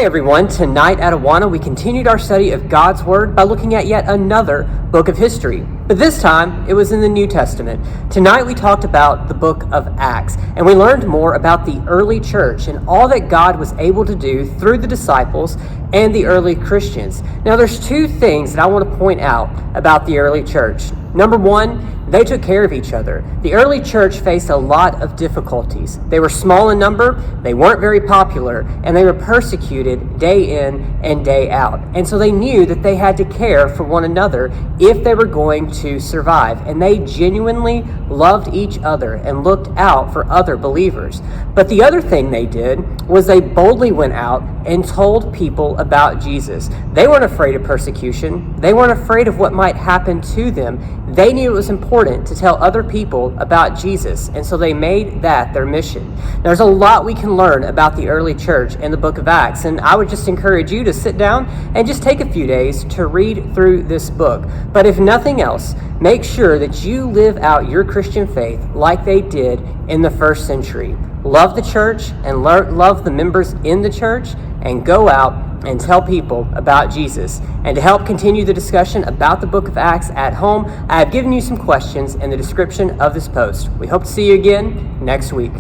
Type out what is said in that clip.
Hey everyone, tonight at AWANA we continued our study of God's Word by looking at yet another book of history. But this time, it was in the New Testament. Tonight we talked about the book of Acts, and we learned more about the early church and all that God was able to do through the disciples and the early Christians. Now there's two things that I want to point out about the early church. Number one, they took care of each other. The early church faced a lot of difficulties. They were small in number, they weren't very popular, and they were persecuted day in and day out. And so they knew that they had to care for one another if they were going to survive. And they genuinely loved each other and looked out for other believers. But the other thing they did was they boldly went out and told people about Jesus. They weren't afraid of persecution. They weren't afraid of what might happen to them. They knew it was important to tell other people about Jesus, and so they made that their mission. There's a lot we can learn about the early church in the book of Acts, and I would just encourage you to sit down and just take a few days to read through this book. But if nothing else, make sure that you live out your Christian faith like they did in the first century. Love the church and love the members in the church, and go out and tell people about Jesus. And to help continue the discussion about the book of Acts at home, I have given you some questions in the description of this post. We hope to see you again next week.